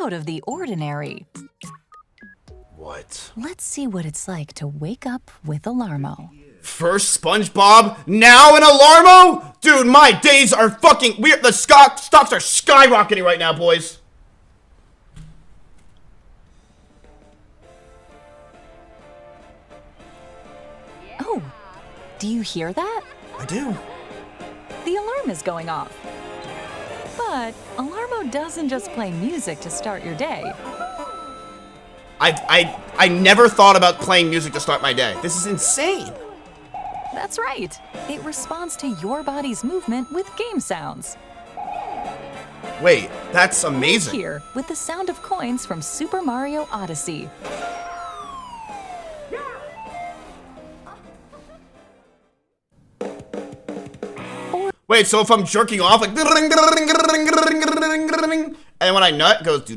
out of the ordinary. What? Let's see what it's like to wake up with Alarmo. First SpongeBob, now an Alarmo? Dude, my days are fucking weird. The stocks are skyrocketing right now, boys. Oh, do you hear that? I do. The alarm is going off. But Alarmo doesn't just play music to start your day. I never thought about playing music to start my day. This is insane. That's right. It responds to your body's movement with game sounds. Wait, that's amazing. Here, with the sound of coins from Super Mario Odyssey. Wait, so if I'm jerking off, like, and then when I nut, it goes,